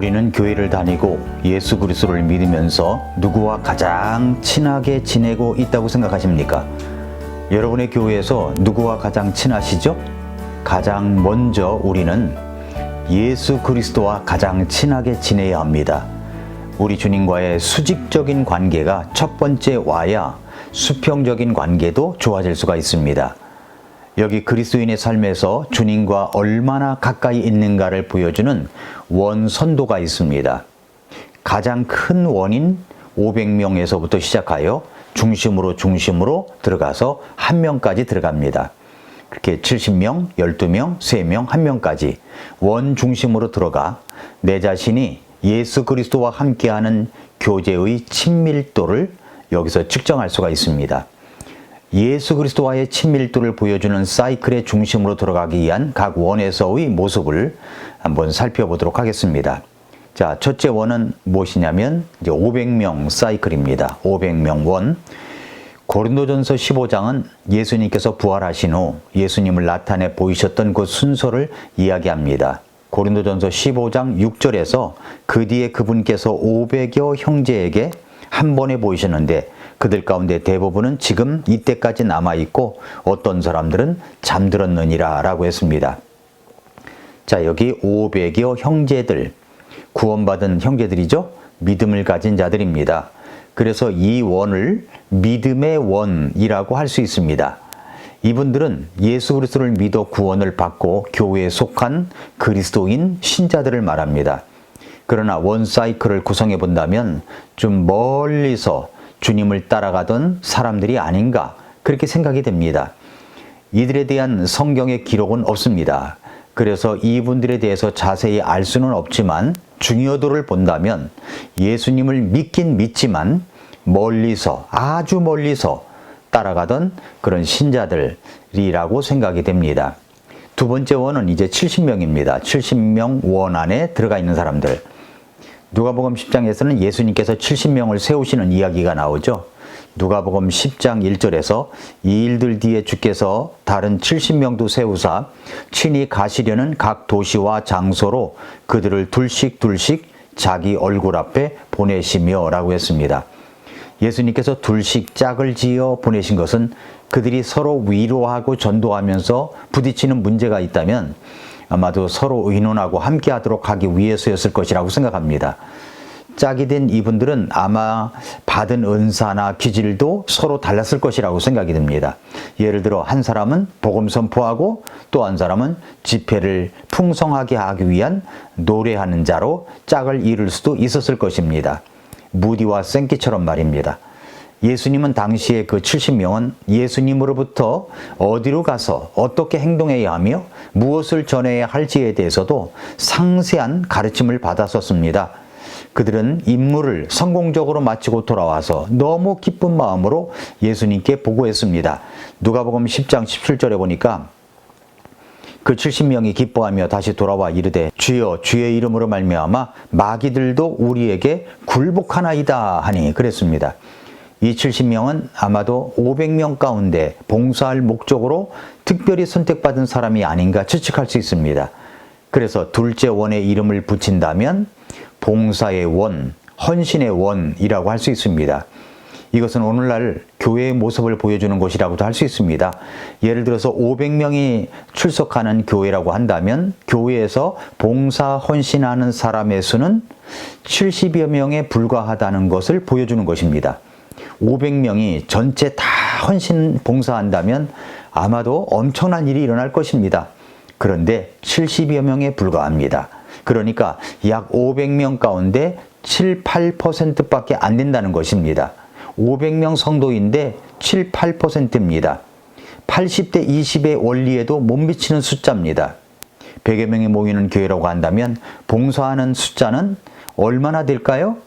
우리는 교회를 다니고 예수 그리스도를 믿으면서 누구와 가장 친하게 지내고 있다고 생각하십니까? 여러분의 교회에서 누구와 가장 친하시죠? 가장 먼저 우리는 예수 그리스도와 가장 친하게 지내야 합니다. 우리 주님과의 수직적인 관계가 첫 번째 와야 수평적인 관계도 좋아질 수가 있습니다. 여기 그리스도인의 삶에서 주님과 얼마나 가까이 있는가를 보여주는 원선도가 있습니다. 가장 큰 원인 500명에서부터 시작하여 중심으로 들어가서 1명까지 들어갑니다. 그렇게 70명, 12명, 3명, 1명까지 원 중심으로 들어가 내 자신이 예수 그리스도와 함께하는 교제의 친밀도를 여기서 측정할 수가 있습니다. 예수 그리스도와의 친밀도를 보여주는 사이클의 중심으로 들어가기 위한 각 원에서의 모습을 한번 살펴보도록 하겠습니다. 자, 첫째 원은 무엇이냐면 이제 500명 사이클입니다. 500명 원. 고린도전서 15장은 예수님께서 부활하신 후 예수님을 나타내 보이셨던 그 순서를 이야기합니다. 고린도전서 15장 6절에서 그 뒤에 그분께서 500여 형제에게 한 번에 보이셨는데 그들 가운데 대부분은 지금 이때까지 남아있고 어떤 사람들은 잠들었느니라 라고 했습니다. 자, 여기 500여 형제들, 구원받은 형제들이죠. 믿음을 가진 자들입니다. 그래서 이 원을 믿음의 원이라고 할 수 있습니다. 이분들은 예수 그리스도를 믿어 구원을 받고 교회에 속한 그리스도인 신자들을 말합니다. 그러나 원 사이클을 구성해 본다면 좀 멀리서 주님을 따라가던 사람들이 아닌가 그렇게 생각이 됩니다. 이들에 대한 성경의 기록은 없습니다. 그래서 이분들에 대해서 자세히 알 수는 없지만 중요도를 본다면 예수님을 믿긴 믿지만 멀리서 아주 멀리서 따라가던 그런 신자들이라고 생각이 됩니다. 두 번째 원은 이제 70명입니다. 70명 원 안에 들어가 있는 사람들. 누가복음 10장에서는 예수님께서 70명을 세우시는 이야기가 나오죠. 누가복음 10장 1절에서 이 일들 뒤에 주께서 다른 70명도 세우사 친히 가시려는 각 도시와 장소로 그들을 둘씩 자기 얼굴 앞에 보내시며 라고 했습니다. 예수님께서 둘씩 짝을 지어 보내신 것은 그들이 서로 위로하고 전도하면서 부딪히는 문제가 있다면 아마도 서로 의논하고 함께 하도록 하기 위해서였을 것이라고 생각합니다. 짝이 된 이분들은 아마 받은 은사나 기질도 서로 달랐을 것이라고 생각이 듭니다. 예를 들어 한 사람은 복음 선포하고 또 한 사람은 집회를 풍성하게 하기 위한 노래하는 자로 짝을 이룰 수도 있었을 것입니다. 무디와 생기처럼 말입니다. 예수님은 당시에 그 70명은 예수님으로부터 어디로 가서 어떻게 행동해야 하며 무엇을 전해야 할지에 대해서도 상세한 가르침을 받았었습니다. 그들은 임무를 성공적으로 마치고 돌아와서 너무 기쁜 마음으로 예수님께 보고했습니다. 누가복음 10장 17절에 보니까 그 70명이 기뻐하며 다시 돌아와 이르되 주여 주의 이름으로 말미암아 마귀들도 우리에게 굴복하나이다 하니 그랬습니다. 이 70명은 아마도 500명 가운데 봉사할 목적으로 특별히 선택받은 사람이 아닌가 추측할 수 있습니다. 그래서 둘째 원의 이름을 붙인다면 봉사의 원, 헌신의 원이라고 할 수 있습니다. 이것은 오늘날 교회의 모습을 보여주는 것이라고도 할 수 있습니다. 예를 들어서 500명이 출석하는 교회라고 한다면 교회에서 봉사 헌신하는 사람의 수는 70여 명에 불과하다는 것을 보여주는 것입니다. 500명이 전체 다 헌신 봉사한다면 아마도 엄청난 일이 일어날 것입니다. 그런데 70여 명에 불과합니다. 그러니까 약 500명 가운데 7, 8%밖에 안 된다는 것입니다. 500명 성도인데 7, 8%입니다. 80대 20의 원리에도 못 미치는 숫자입니다. 100여 명이 모이는 교회라고 한다면 봉사하는 숫자는 얼마나 될까요?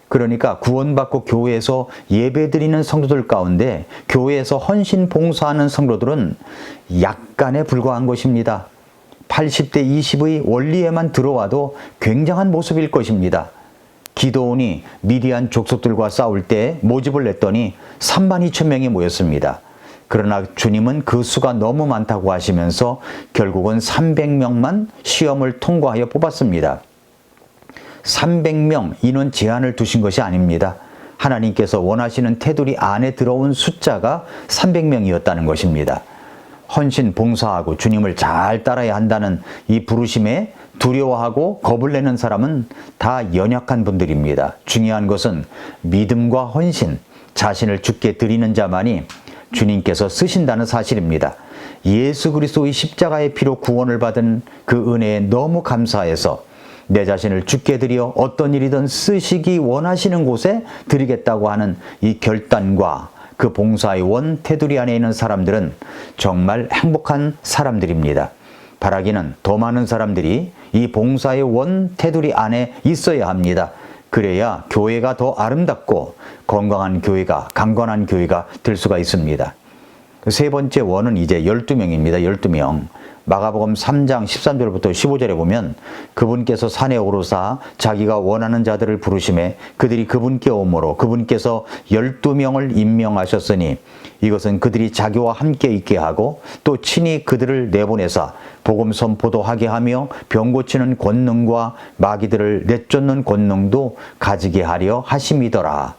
그러니까 구원받고 교회에서 예배드리는 성도들 가운데 교회에서 헌신 봉사하는 성도들은 약간에 불과한 것입니다. 80대 20의 원리에만 들어와도 굉장한 모습일 것입니다. 기드온이 미디안 족속들과 싸울 때 모집을 냈더니 32,000명이 모였습니다. 그러나 주님은 그 수가 너무 많다고 하시면서 결국은 300명만 시험을 통과하여 뽑았습니다. 300명 인원 제한을 두신 것이 아닙니다. 하나님께서 원하시는 테두리 안에 들어온 숫자가 300명이었다는 것입니다. 헌신 봉사하고 주님을 잘 따라야 한다는 이 부르심에 두려워하고 겁을 내는 사람은 다 연약한 분들입니다. 중요한 것은 믿음과 헌신, 자신을 주께 드리는 자만이 주님께서 쓰신다는 사실입니다. 예수 그리스도의 십자가의 피로 구원을 받은 그 은혜에 너무 감사해서 내 자신을 주께 드려 어떤 일이든 쓰시기 원하시는 곳에 드리겠다고 하는 이 결단과 그 봉사의 원 테두리 안에 있는 사람들은 정말 행복한 사람들입니다. 바라기는 더 많은 사람들이 이 봉사의 원 테두리 안에 있어야 합니다. 그래야 교회가 더 아름답고 건강한 교회가, 강건한 교회가 될 수가 있습니다. 세 번째 원은 이제 12명입니다. 12명. 마가복음 3장 13절부터 15절에 보면 그분께서 산에 오르사 자기가 원하는 자들을 부르심에 그들이 그분께 오므로 그분께서 12명을 임명하셨으니 이것은 그들이 자기와 함께 있게 하고 또 친히 그들을 내보내사 복음 선포도 하게 하며 병 고치는 권능과 마귀들을 내쫓는 권능도 가지게 하려 하심이더라.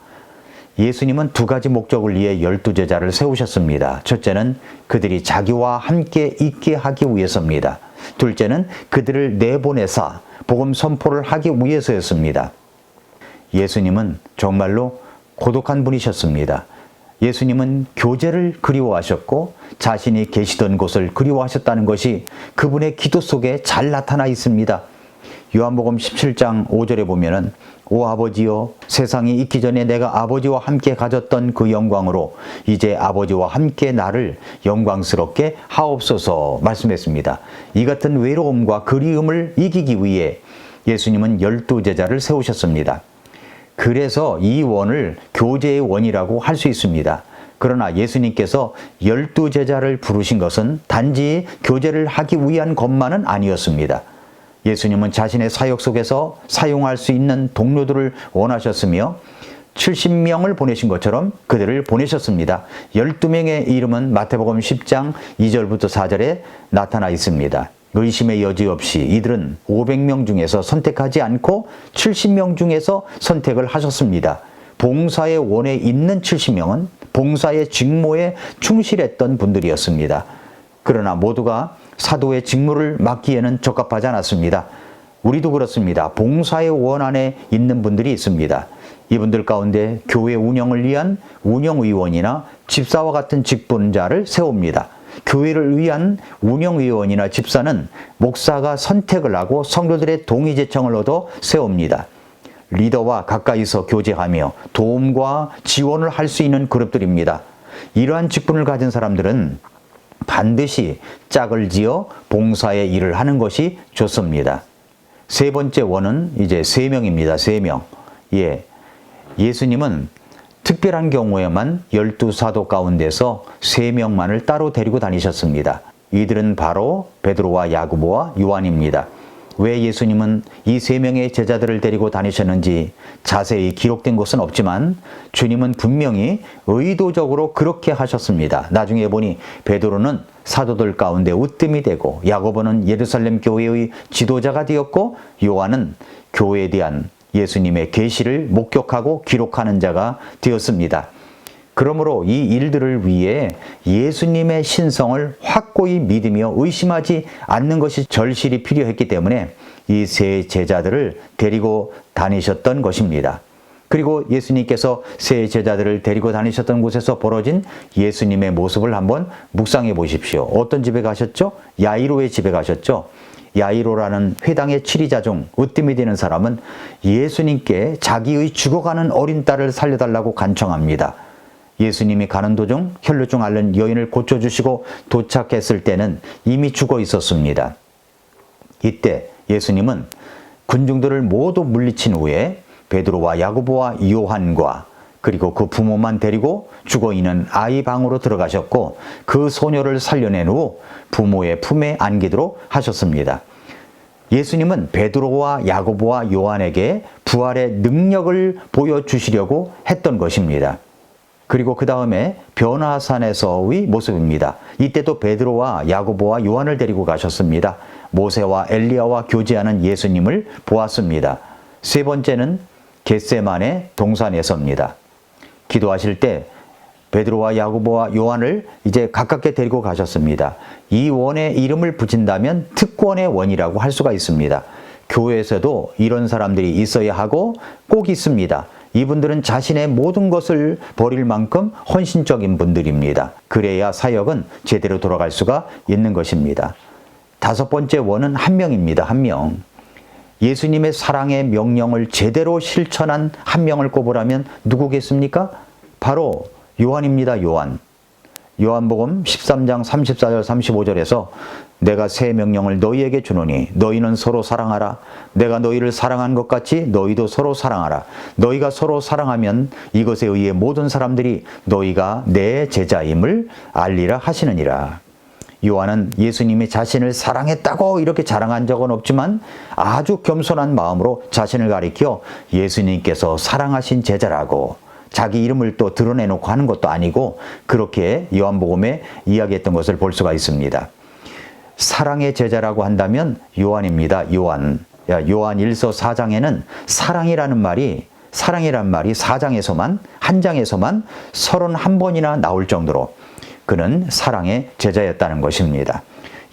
예수님은 두 가지 목적을 위해 12제자를 세우셨습니다. 첫째는 그들이 자기와 함께 있게 하기 위해서입니다. 둘째는 그들을 내보내사 복음 선포를 하기 위해서였습니다. 예수님은 정말로 고독한 분이셨습니다. 예수님은 교제를 그리워하셨고 자신이 계시던 곳을 그리워하셨다는 것이 그분의 기도 속에 잘 나타나 있습니다. 요한복음 17장 5절에 보면은 오 아버지여 세상이 있기 전에 내가 아버지와 함께 가졌던 그 영광으로 이제 아버지와 함께 나를 영광스럽게 하옵소서 말씀했습니다. 이 같은 외로움과 그리움을 이기기 위해 예수님은 12제자를 세우셨습니다. 그래서 이 원을 교제의 원이라고 할 수 있습니다. 그러나 예수님께서 12제자를 부르신 것은 단지 교제를 하기 위한 것만은 아니었습니다. 예수님은 자신의 사역 속에서 사용할 수 있는 동료들을 원하셨으며 70명을 보내신 것처럼 그들을 보내셨습니다. 12명의 이름은 마태복음 10장 2절부터 4절에 나타나 있습니다. 의심의 여지 없이 이들은 500명 중에서 선택하지 않고 70명 중에서 선택을 하셨습니다. 봉사의 원에 있는 70명은 봉사의 직무에 충실했던 분들이었습니다. 그러나 모두가 사도의 직무를 맡기에는 적합하지 않았습니다. 우리도 그렇습니다. 봉사의 원 안에 있는 분들이 있습니다. 이분들 가운데 교회 운영을 위한 운영위원이나 집사와 같은 직분자를 세웁니다. 교회를 위한 운영위원이나 집사는 목사가 선택을 하고 성도들의 동의 제청을 얻어 세웁니다. 리더와 가까이서 교제하며 도움과 지원을 할 수 있는 그룹들입니다. 이러한 직분을 가진 사람들은 반드시 짝을 지어 봉사의 일을 하는 것이 좋습니다. 세 번째 원은 이제 3명입니다. 3명. 예수님은 특별한 경우에만 12사도 가운데서 3명만을 따로 데리고 다니셨습니다. 이들은 바로 베드로와 야고보와 요한입니다. 왜 예수님은 이 3명의 제자들을 데리고 다니셨는지 자세히 기록된 것은 없지만 주님은 분명히 의도적으로 그렇게 하셨습니다. 나중에 보니 베드로는 사도들 가운데 으뜸이 되고 야고보는 예루살렘 교회의 지도자가 되었고 요한은 교회에 대한 예수님의 계시를 목격하고 기록하는 자가 되었습니다. 그러므로 이 일들을 위해 예수님의 신성을 확고히 믿으며 의심하지 않는 것이 절실히 필요했기 때문에 이 세 제자들을 데리고 다니셨던 것입니다. 그리고 예수님께서 세 제자들을 데리고 다니셨던 곳에서 벌어진 예수님의 모습을 한번 묵상해 보십시오. 어떤 집에 가셨죠? 야이로의 집에 가셨죠? 야이로라는 회당의 치리자 중 으뜸이 되는 사람은 예수님께 자기의 죽어가는 어린 딸을 살려달라고 간청합니다. 예수님이 가는 도중 혈루증 앓는 여인을 고쳐주시고 도착했을 때는 이미 죽어 있었습니다. 이때 예수님은 군중들을 모두 물리친 후에 베드로와 야고보와 요한과 그리고 그 부모만 데리고 죽어있는 아이 방으로 들어가셨고 그 소녀를 살려낸 후 부모의 품에 안기도록 하셨습니다. 예수님은 베드로와 야고보와 요한에게 부활의 능력을 보여주시려고 했던 것입니다. 그리고 그 다음에 변화산에서의 모습입니다. 이때도 베드로와 야고보와 요한을 데리고 가셨습니다. 모세와 엘리야와 교제하는 예수님을 보았습니다. 세 번째는 겟세마네 동산에서입니다. 기도하실 때 베드로와 야고보와 요한을 이제 가깝게 데리고 가셨습니다. 이 원에 이름을 붙인다면 특권의 원이라고 할 수가 있습니다. 교회에서도 이런 사람들이 있어야 하고 꼭 있습니다. 이분들은 자신의 모든 것을 버릴 만큼 헌신적인 분들입니다. 그래야 사역은 제대로 돌아갈 수가 있는 것입니다. 다섯 번째 원은 한 명입니다. 한 명. 예수님의 사랑의 명령을 제대로 실천한 한 명을 꼽으라면 누구겠습니까? 바로 요한입니다. 요한. 요한복음 13장 34절 35절에서 내가 새 명령을 너희에게 주노니 너희는 서로 사랑하라. 내가 너희를 사랑한 것 같이 너희도 서로 사랑하라. 너희가 서로 사랑하면 이것에 의해 모든 사람들이 너희가 내 제자임을 알리라 하시느니라. 요한은 예수님이 자신을 사랑했다고 이렇게 자랑한 적은 없지만 아주 겸손한 마음으로 자신을 가리켜 예수님께서 사랑하신 제자라고 자기 이름을 또 드러내놓고 하는 것도 아니고 그렇게 요한복음에 이야기했던 것을 볼 수가 있습니다. 사랑의 제자라고 한다면 요한입니다. 요한. 요한 1서 4장에는 사랑이라는 말이 4장에서만 한 장에서만 31번이나 나올 정도로 그는 사랑의 제자였다는 것입니다.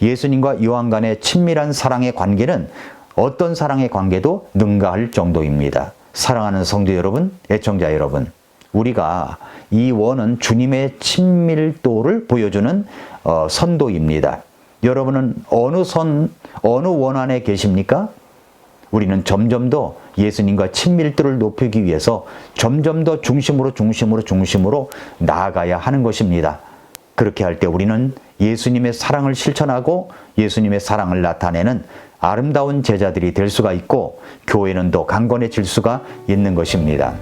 예수님과 요한 간의 친밀한 사랑의 관계는 어떤 사랑의 관계도 능가할 정도입니다. 사랑하는 성도 여러분, 애청자 여러분, 우리가 이 원은 주님의 친밀도를 보여주는 선도입니다. 여러분은 어느 원 안에 계십니까? 우리는 점점 더 예수님과 친밀도를 높이기 위해서 점점 더 중심으로 나아가야 하는 것입니다. 그렇게 할 때 우리는 예수님의 사랑을 실천하고 예수님의 사랑을 나타내는 아름다운 제자들이 될 수가 있고 교회는 더 강건해질 수가 있는 것입니다.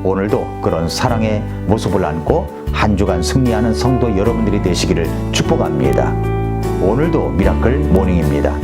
오늘도 그런 사랑의 모습을 안고 한 주간 승리하는 성도 여러분들이 되시기를 축복합니다. 오늘도 미라클 모닝입니다.